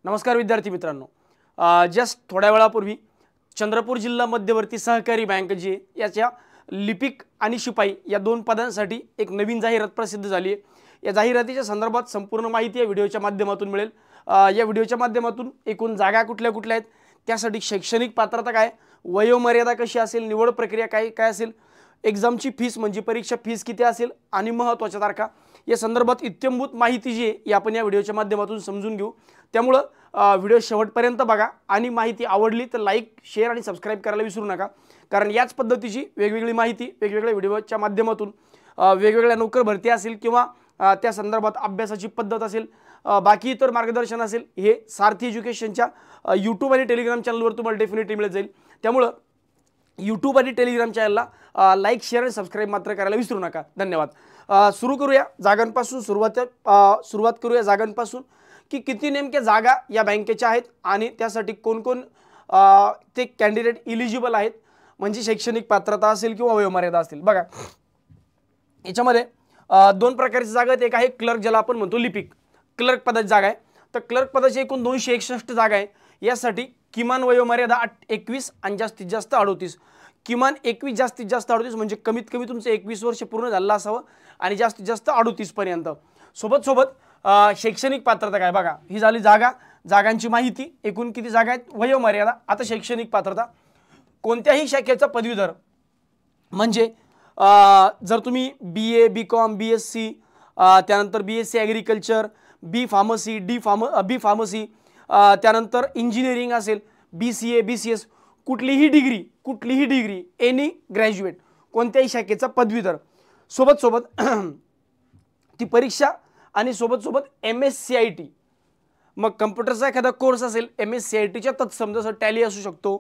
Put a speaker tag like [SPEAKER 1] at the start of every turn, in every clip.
[SPEAKER 1] नमस्कार विद्यार्थी मित्रांनो, जस्ट थोड्या वेळापूर्वी चंद्रपूर जिल्हा मध्यवर्ती सहकारी बँक जी याच्या लिपिक आणि शिपाई या दोन पदांसाठी एक नवीन जाहिरात प्रसिद्ध झाली आहे। या जाहिरातीच्या संदर्भात संपूर्ण माहिती या व्हिडिओच्या माध्यमातून मिळेल। या व्हिडिओच्या माध्यमातून एकूण जागा कुठल्या कुठल्या आहेत, त्यासाठी शैक्षणिक पात्रता काय, वयोमर्यादा कशी असेल, निवड प्रक्रिया काय काय असेल, एग्जामची फीस म्हणजे परीक्षा फीस किती असेल आणि महत्त्वाच्या तारखा या संदर्भात इत्यंभूत माहिती जी आहे आपण या व्हिडिओच्या माध्यमातून समजून घेऊ। त्यामुळे व्हिडिओ शेवटपर्यंत बघा आणि माहिती आवडली तर लाईक, शेअर आणि सबस्क्राइब करायला विसरू नका, कारण याच पद्धतीची वेगवेगळी माहिती वेगवेगळ्या व्हिडिओच्या माध्यमातून वेगवेगळ्या नोकर भरती असेल किंवा त्या संदर्भात अभ्यासाची पद्धत असेल, बाकी इतर मार्गदर्शन असेल, हे सारथी एज्युकेशनच्या यूट्यूब आणि टेलिग्राम चॅनलवर तुम्हाला डेफिनेटली मिळत जाईल। त्यामुळे यूट्यूब आणि टेलिग्राम चॅनलला लाईक, शेअर आणि सबस्क्राइब मात्र करायला विसरू नका। धन्यवाद। सुरू करूया जागांपासून, सुरुवात करूया जागांपासून की किती नेमक्या जागा या बँकेच्या आहेत आणि त्यासाठी कोण कोण ते कॅन्डिडेट इलिजिबल आहेत, म्हणजे शैक्षणिक पात्रता असेल किंवा वयोमर्यादा असेल। बघा, याच्यामध्ये दोन प्रकारची जागा आहेत। एक आहे क्लर्क, ज्याला आपण म्हणतो लिपिक, क्लर्क पदाची जागा आहे। तर क्लर्क पदाची एकूण 261 जागा आहे। यासाठी किमान वयोमर्यादा 21 आणि जास्तीत जास्त 38। किमान 21, जास्तीत जास्त 38, म्हणजे कमीत कमी तुमचं 21 वर्ष पूर्ण झालं असावं आणि जास्तीत जास्त 38 पर्यंत। सोबत सोबत शैक्षणिक पात्रता काय, बघा ही झाली जागांची माहिती, एकूण किती जागा आहेत, वयोमर्यादा। आता शैक्षणिक पात्रता, कोणत्याही शाखेचा पदवीधर, म्हणजे जर तुम्ही BA, BCom, BSc, त्यानंतर BSc ॲग्रिकल्चर, बी फार्मसी, बी फार्मसी, त्यानंतर इंजिनिअरिंग असेल, BCA, BCS, कुठलीही डिग्री एनी ग्रॅज्युएट, कोणत्याही शाखेचा पदवीधर, सोबत सोबत ती परीक्षा आणि सोबत सोबत MSCIT, मग कम्प्युटरचा एखादा कोर्स असेल MSCITच्या तत्सम, जसं टॅली असू शकतो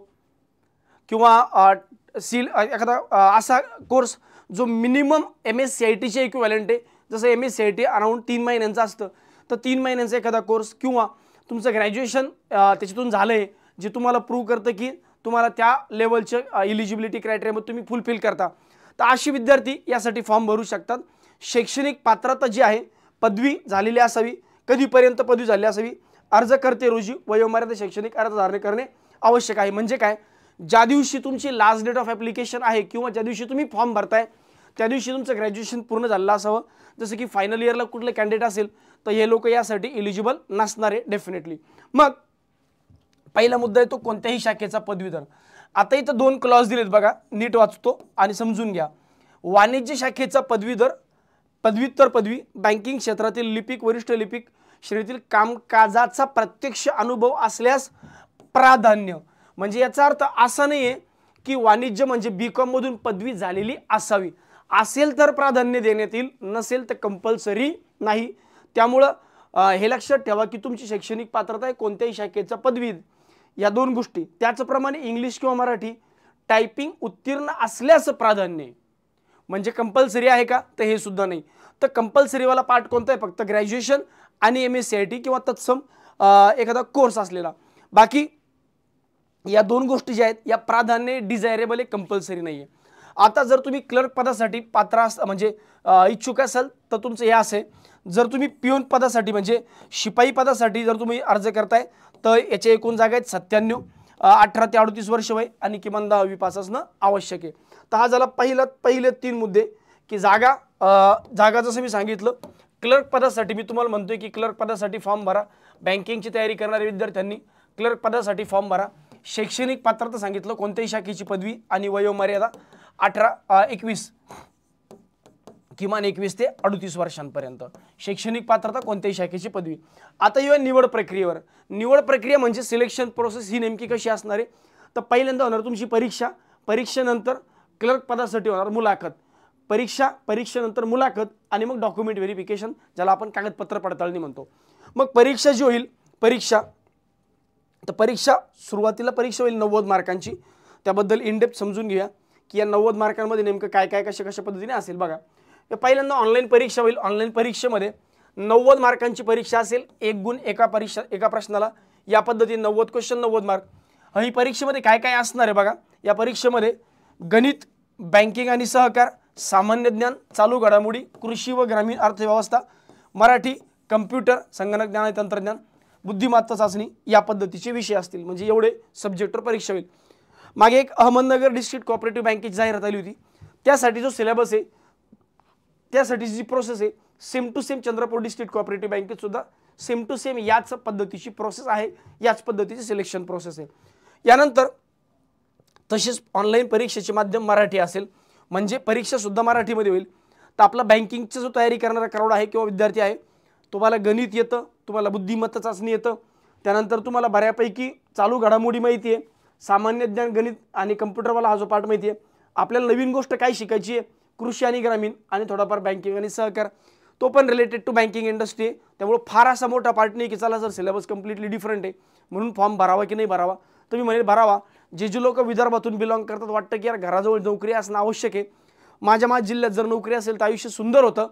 [SPEAKER 1] किंवा एखादा असा कोर्स जो मिनिमम MSCITचे इक्विव्हॅलंट आहे, जसं MSCIT अराउंड 3 महिन्यांचा असतं, तर 3 महिन्यांचा एखादा कोर्स, किंवा तुमचं ग्रॅज्युएशन त्याच्यातून झालं आहे, जे तुम्हाला प्रूव्ह करतं की तुम्हाला त्या लेवलचे इलिजिबिलिटी क्रायटेरियामध्ये तुम्ही फुलफिल करता, तर अशी विद्यार्थी यासाठी फॉर्म भरू शकतात। शैक्षणिक पात्रता जी आहे, पदवी झालेली असावी, कधीपर्यंत पदवी झाली असावी, अर्जकर्ते रोजी वयोमर्यादा शैक्षणिक अर्ज धारण करणे आवश्यक आहे। म्हणजे काय, ज्या दिवशी तुमची लास्ट डेट ऑफ ॲप्लिकेशन आहे किंवा ज्या दिवशी तुम्ही फॉर्म भरताय त्या दिवशी तुमचं ग्रॅज्युएशन पूर्ण झालं असावं। जसं की फायनल इयरला कुठले कॅन्डिडेट असेल तर हे लोक यासाठी इलिजिबल नसणार आहे डेफिनेटली। मग पहिला मुद्दा आहे तो कोणत्याही शाखेचा पदवीधर। आता इथं 2 क्लॉज दिलेत बघा, नीट वाचतो आणि समजून घ्या। वाणिज्य शाखेचा पदवीधर, पदव्युत्तर पदवी, बँकिंग क्षेत्रातील लिपिक, वरिष्ठ लिपिक श्रेणीतील कामकाजाचा प्रत्यक्ष अनुभव असल्यास प्राधान्य। म्हणजे याचा अर्थ असा नाही आहे की वाणिज्य म्हणजे BCom मधून पदवी झालेली असावी, असेल तर प्राधान्य देण्यात येईल, नसेल तर कंपल्सरी नाही। त्यामुळं हे लक्षात ठेवा की तुमची शैक्षणिक पात्रता आहे कोणत्याही शाखेचा पदवी, या 2 गोष्टी। त्याचप्रमाणे इंग्लिश किंवा मराठी टायपिंग उत्तीर्ण असल्यास प्राधान्य, म्हणजे कंपल्सरी आहे का, तर हे सुद्धा नाही। तर कंपल्सरीवाला पार्ट कोणता आहे, फक्त ग्रॅज्युएशन आणि MSCIT किंवा तत्सम एखादा कोर्स असलेला। बाकी या 2 गोष्टी ज्या आहेत या प्राधान्य डिझायरेबल आहे, कंपल्सरी नाही आहे। आता जर तुम्ही क्लर्क पदासाठी पात्र म्हणजे इच्छुक असाल तर तुमचं हे असे, जर तुम्ही पिऊन पदासाठी म्हणजे शिपाई पदासाठी जर तुम्ही अर्ज करताय तर याचे एकूण जागा आहेत 97, 18 ते 38 वर्ष वय आणि किमान 10वी पास असणं आवश्यक आहे। तर हा झाला पहिले 3 मुद्दे की जागा जसं मी सांगितलं, क्लर्क पदासाठी मी तुम्हाला म्हणतोय की क्लर्क पदासाठी फॉर्म भरा। बँकिंगची तयारी करणाऱ्या विद्यार्थ्यांनी क्लर्क पदासाठी फॉर्म भरा। शैक्षणिक पात्रता सांगितलं, कोणत्याही शाखेची पदवी आणि वयोमर्यादा 21, किमान 21 ते 38 वर्षांपर्यंत शैक्षणिक पात्रता, कोणत्याही शाखेची पदवी। आता येऊया निवड प्रक्रियेवर। निवड प्रक्रिया म्हणजे सिलेक्शन प्रोसेस ही नेमकी कशी असणार आहे, तर पहिल्यांदा होणार तुमची परीक्षा, परीक्षेनंतर क्लर्क पदासाठी होणार मुलाखत, परीक्षेनंतर मुलाखत आणि मग डॉक्युमेंट व्हेरिफिकेशन, ज्याला आपण कागदपत्र पडताळणी म्हणतो। मग परीक्षा जी होईल, तर परीक्षा सुरुवातीला परीक्षा होईल 90 मार्कांची। त्याबद्दल इन डेप्थ समजून घेऊया की या 90 मार्कांमध्ये नेमकं काय काय कशा पद्धतीने असेल। बघा, पहिल्यांदा ऑनलाईन परीक्षा होईल। ऑनलाईन परीक्षेमध्ये 90 मार्कांची परीक्षा असेल, 1 गुण एका प्रश्नाला, या पद्धतीने 90 क्वेश्चन 90 मार्क। ही परीक्षेमध्ये काय काय असणार आहे बघा, या परीक्षेमध्ये गणित, बँकिंग आणि सहकार, सामान्य ज्ञान, चालू घडामोडी, कृषी व ग्रामीण अर्थव्यवस्था, मराठी, कम्प्युटर, संगणक ज्ञान आणि तंत्रज्ञान, बुद्धिमत्ता चाचणी या पद्धतीचे विषय असतील, म्हणजे एवढे सब्जेक्टवर परीक्षा होईल. मागे एक अहमदनगर डिस्ट्रिक्ट कोऑपरेटिव्ह बँकेची जाहिरात आली होती, त्यासाठी जो सिलेबस आहे, त्यासाठीची जी प्रोसेस आहे same to same Chandrapur district cooperative बँकेत सुद्धा सेम टू सेम याच पद्धतीची प्रोसेस आहे, याच पद्धतीची सिलेक्शन प्रोसेस आहे. यानंतर तसेच ऑनलाईन परीक्षेचे माध्यम मराठी असेल, म्हणजे परीक्षा सुद्धा मराठीमध्ये होईल. तर आपला बँकिंगचा जो तयारी करणारा क्राऊड आहे किंवा विद्यार्थी आहे, तुम्हाला गणित येतं, तुम्हाला बुद्धिमत्ता चाचणी येतं, त्यानंतर तुम्हाला बऱ्यापैकी चालू घडामोडी माहिती आहे, सामान्य ज्ञान, गणित आणि कम्प्युटरवाला हा जो पार्ट माहिती आहे. आपल्याला नवीन गोष्ट काय शिकायची आहे, कृषी आणि ग्रामीण आणि थोडाफार बँकिंग आणि सहकार, तो पण रिलेटेड टू बँकिंग इंडस्ट्री आहे. त्यामुळे फार असा मोठा पार्ट नाही की चला सर सिलेबस कम्प्लिटली डिफरंट आहे म्हणून फॉर्म भरावा की नाही भरावा. तुम्ही म्हणेल भरावा. जे लोक विदर्भातून बिलॉंग करतात, वाटतं की यार घराजवळ नोकरी असणं आवश्यक आहे, माझ्या जिल्ह्यात जर नोकरी असेल तर आयुष्य सुंदर होतं,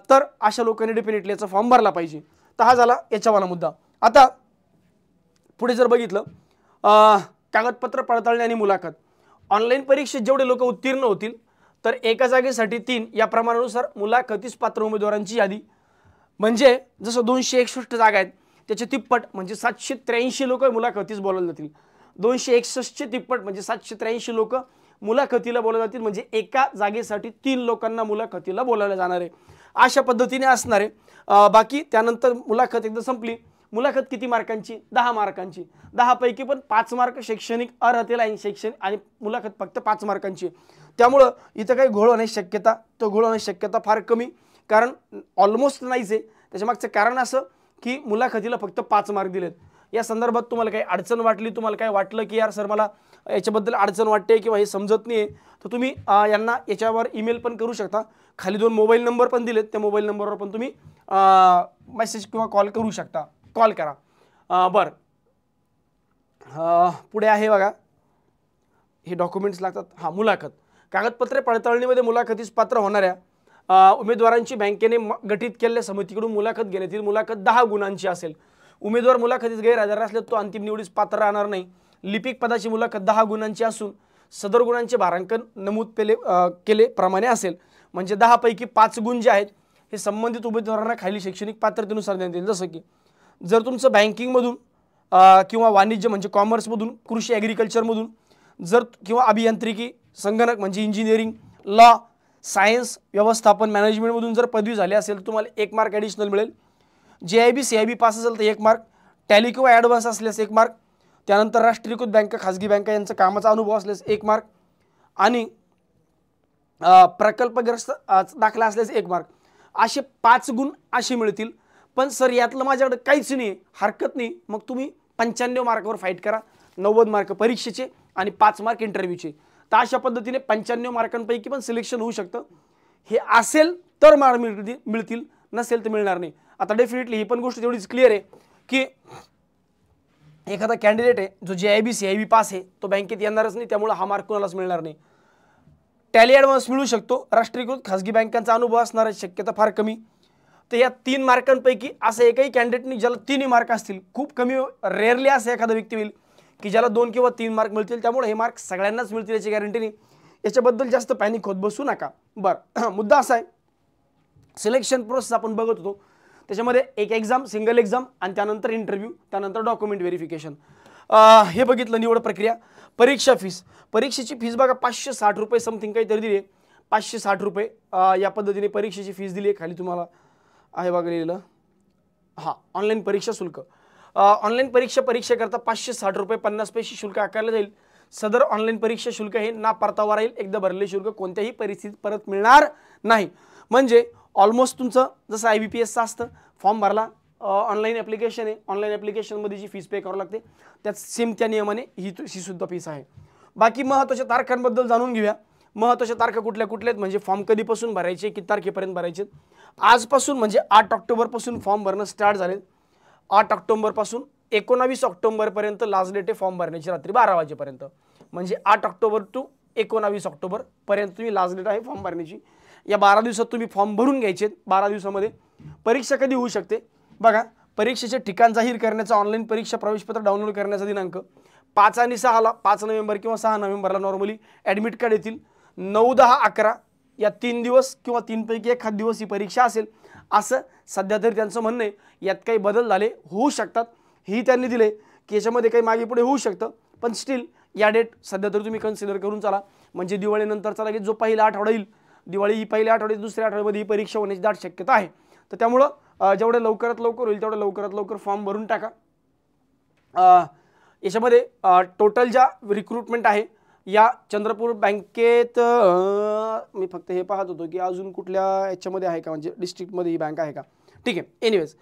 [SPEAKER 1] तर अशा लोकांनी डेफिनेटली याचा फॉर्म भरला पाहिजे. तर हा झाला याच्यावाला मुद्दा. आता पुढे जर बघितलं, कागदपत्र पडताळणी आणि मुलाखत. ऑनलाईन परीक्षेत जेवढे लोक उत्तीर्ण होतील तर एका जागेसाठी 3 या प्रमाणानुसार मुलाखतीस पात्र उमेदवारांची यादी, म्हणजे जसं 261 जागा आहेत त्याचे तिप्पट म्हणजे 783 लोक मुलाखतीस बोलावले जातील. 261 चे तिप्पट म्हणजे 783 लोक मुलाखतीला बोलावले जातील, म्हणजे एका जागेसाठी 3 लोकांना मुलाखतीला बोलावले जाणार आहे. अशा पद्धतीने असणार आहे. बाकी त्यानंतर मुलाखत एकदा संपली. मुलाखत किती मार्कांची? 10 मार्कांची. 10 पैकी पण 5 मार्क शैक्षणिक अर्हतेला शैक्षणिक आणि मुलाखत फक्त 5 मार्कांची. त्यामुळं इथं काही घोळ होण्याची शक्यता, तो घोळ होण्याची शक्यता फार कमी, कारण ऑलमोस्ट नाहीच आहे. त्याच्यामागचं कारण असं की मुलाखतीला फक्त 5 मार्क दिलेत. या संदर्भात तुम्हाला काही अडचण वाटली, तुम्हाला काय वाटलं की यार सर मला याच्याबद्दल अडचण वाटते किंवा हे समजत नाही आहे, तर तुम्ही यांना याच्यावर ईमेल पण करू शकता. खाली 2 मोबाईल नंबर पण दिलेत, त्या मोबाईल नंबरवर पण तुम्ही मेसेज किंवा कॉल करू शकता. कॉल करा. बरं, पुढे आहे बघा, हे डॉक्युमेंट्स लागतात. हां, मुलाखत. कागदपत्रे पडताळणीमध्ये मुलाखतीस पात्र होणाऱ्या उमेदवारांची बँकेने गठीत केलेल्या समितीकडून मुलाखत घेण्यात येईल. मुलाखत 10 गुणांची असेल. उमेदवार मुलाखतीस गैरहजर असले तो अंतिम निवडीस पात्र राहणार नाही. लिपिक पदाची मुलाखत 10 गुणांची असून सदर गुणांचे भारांकन नमूद केले प्रमाणे असेल, म्हणजे 10 पैकी 5 गुण जे आहेत हे संबंधित उमेदवारांना खाली शैक्षणिक पात्रतेनुसार देण्यात येईल. जसं की जर तुमचं बँकिंगमधून किंवा वाणिज्य म्हणजे कॉमर्समधून, कृषी ॲग्रिकल्चरमधून, जर किंवा अभियांत्रिकी, संगणक म्हणजे इंजिनिअरिंग, लॉ, सायन्स, व्यवस्थापन, मॅनेजमेंटमधून जर पदवी झाली असेल तर तुम्हाला 1 मार्क ॲडिशनल मिळेल. JIB CIB पास असेल तर 1 मार्क, टॅली किंवा ॲडव्हान्स असल्यास 1 मार्क, त्यानंतर राष्ट्रीयकृत बँका, खाजगी बँका यांचा कामाचा अनुभव असल्यास 1 मार्क आणि प्रकल्पग्रस्त दाखला असल्यास 1 मार्क. असे 5 गुण असे मिळतील. पण सर यातलं माझ्याकडे काहीच नाही, हरकत नाही, मग तुम्ही 95 मार्कावर फाईट करा. 90 मार्क परीक्षेचे आणि 5 मार्क इंटरव्ह्यूचे. तर अशा पद्धतीने 95 मार्कांपैकी पण सिलेक्शन होऊ शकतं. हे असेल तर मार्क मिळतील, नसेल तर मिळणार नाही. आता डेफिनेटली ही पण गोष्ट तेवढीच क्लिअर आहे की एखादा कॅन्डिडेट आहे जो JIB CIB पास आहे तो बँकेत येणारच नाही, त्यामुळे हा मार्क कोणालाच मिळणार नाही. टॅली ॲडव्हान्स मिळू शकतो. राष्ट्रीयकृत खाजगी बँकांचा अनुभव असण्याची शक्यता फार कमी. तर या 3 मार्कांपैकी असं एकही कॅन्डिडेट नाही ज्याला 3 मार्क असतील. खूप कमी, रेअरली असं एखादा व्यक्ती होईल की ज्याला 2 किंवा 3 मार्क मिळतील. त्यामुळे हे मार्क सगळ्यांनाच मिळतील याची गॅरंटी नाही. याच्याबद्दल जास्त पॅनिक होत बसू नका. बरं, मुद्दा असा आहे, सिलेक्शन प्रोसेस आपण बघत होतो त्याच्यामध्ये एक एक्झाम, सिंगल एक्झाम आणि त्यानंतर इंटरव्ह्यू, त्यानंतर डॉक्युमेंट व्हेरिफिकेशन, हे बघितलं. निवड प्रक्रिया. परीक्षा फीस. परीक्षेची फीस बघा 560 रुपये समथिंग काहीतरी दिली आहे. 560 रुपये या पद्धतीने परीक्षेची फीस दिली आहे. खाली तुम्हाला आहे बघा लिहिलं. हां, ऑनलाईन परीक्षा शुल्क. ऑनलाईन परीक्षेकरता 560 रुपये 50 पैसे शुल्क आकारले जाईल. सदर ऑनलाईन परीक्षा शुल्क हे ना परतावा राहील. एकदा भरलेले शुल्क कोणत्याही परिस्थितीत परत मिळणार नाही. म्हणजे ऑलमोस्ट तुमचं जसं IBPSचं असतं, फॉर्म भरला, ऑनलाईन ॲप्लिकेशन आहे, ऑनलाईन ॲप्लिकेशनमध्ये जी फीस पे करावं लागते त्यात सेम त्या नियमाने ही सुद्धा फीस आहे. बाकी महत्त्वाच्या तारखांबद्दल जाणून घेऊया. महत्त्वाच्या तारखा कुठल्या कुठल्या आहेत, म्हणजे फॉर्म कधीपासून भरायचे, किती तारखेपर्यंत भरायचे. आजपासून म्हणजे 8 ऑक्टोबरपासून फॉर्म भरणं स्टार्ट झाले. 8 ऑक्टोबरपासून 19 ऑक्टोबरपर्यंत लास्ट डेट आहे फॉर्म भरण्याची, रात्री 12 वाजेपर्यंत. म्हणजे 8 ऑक्टोबर टू 19 ऑक्टोबरपर्यंत तुम्ही लास्ट डेट आहे फॉर्म भरण्याची. या 12 दिवसात तुम्ही फॉर्म भरून घ्यायचे. 12 दिवसामध्ये परीक्षा कधी होऊ शकते बघा. परीक्षेचे ठिकाण जाहीर करण्याचा, ऑनलाईन परीक्षा प्रवेशपत्र डाउनलोड करण्याचा दिनांक 5 आणि 6ला, 5 नोव्हेंबर किंवा 6 नोव्हेंबरला नॉर्मली ॲडमिट कार्ड येतील. 9, 10, 11 या 3 दिवस किंवा 3 पैकी एखाद दिवस ही परीक्षा असेल. असं सध्या तरी त्यांचं म्हणणं आहे. यात काही बदल झाले होऊ शकतात ही त्यांनी दिले की याच्यामध्ये काही मागे पुढे होऊ शकतं, पण स्टील या डेट सध्या तरी तुम्ही कन्सिडर करून चाला. म्हणजे दिवाळीनंतरचा लगेच जो पहिला आठवडा येईल, दिवाळी ही पहिल्या आठवड्यात दुसऱ्या आठवड्यामध्ये ही परीक्षा होण्याची दाट शक्यता आहे. तर त्यामुळं जेवढं लवकरात लवकर होईल तेवढं लवकरात लवकर फॉर्म भरून टाका. याच्यामध्ये टोटल ज्या रिक्रुटमेंट आहे या चंद्रपूर बँकेत, मी फक्त हे पाहत होतो की अजून कुठल्या याच्यामध्ये आहे का, म्हणजे डिस्ट्रिक्टमध्ये ही बँक आहे का. ठीक आहे, एनिवेज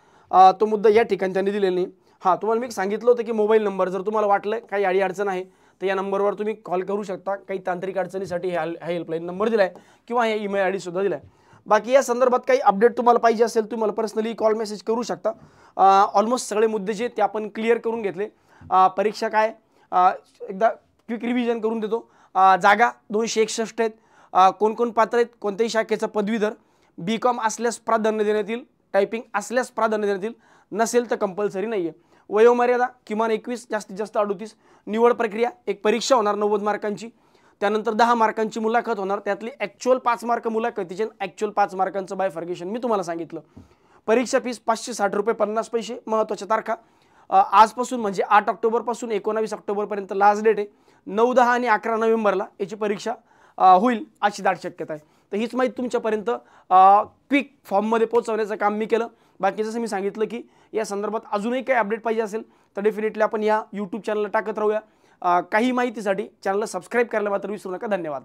[SPEAKER 1] तो मुद्दा या ठिकाणी त्यांनी दिलेला नाही. हां, तुम्हाला मी सांगितलं होतं की मोबाईल नंबर जर तुम्हाला वाटलं काही अडी अडचण आहे तर या नंबरवर तुम्ही कॉल करू शकता. काही तांत्रिक अडचणीसाठी हा हेल्पलाईन नंबर दिला आहे किंवा हे ईमेल आय डी सुद्धा दिला आहे. बाकी या संदर्भात काही अपडेट तुम्हाला पाहिजे असेल तुम्हाला पर्सनली कॉल मेसेज करू शकता. ऑलमोस्ट सगळे मुद्दे जे ते आपण क्लिअर करून घेतले. परीक्षा काय एकदा क्विक रिव्हिजन करून देतो. जागा 261 आहेत. कोण पात्र आहेत, कोणत्याही शाखेचा पदवीधर, BCom असल्यास प्राधान्य देण्यात येईल, टायपिंग असल्यास प्राधान्य देण्यात येईल, नसेल तर कंपल्सरी नाही आहे. वयोमर्यादा किमान 21, जास्तीत जास्त 38. निवड प्रक्रिया, एक परीक्षा होणार 90 मार्कांची, त्यानंतर 10 मार्कांची मुलाखत होणार, त्यातली ॲक्च्युअल 5 मार्क मुलाखतीचे, ॲक्च्युअल 5 मार्कांचं बायफर्गेशन मी तुम्हाला सांगितलं. परीक्षा फीस 560 रुपये 50 पैसे. महत्त्वाच्या तारखा आजपासून म्हणजे 8 ऑक्टोबरपासून 19 ऑक्टोबरपर्यंत लास्ट डेट आहे. 9, 10 आणि 11 नोव्हेंबरला याची परीक्षा होईल अशी दाट शक्यता आहे. तर हीच माहिती तुमच्यापर्यंत क्विक फॉर्ममध्ये पोहोचवण्याचं काम मी केलं. बाकी जसं मी सांगितलं की या संदर्भात अजूनही काही अपडेट पाहिजे असेल तर डेफिनेटली आपण या यूट्यूब चॅनलला टाकत राहूया. काही माहितीसाठी चॅनलला सबस्क्राईब करायला मात्र विसरू नका. धन्यवाद.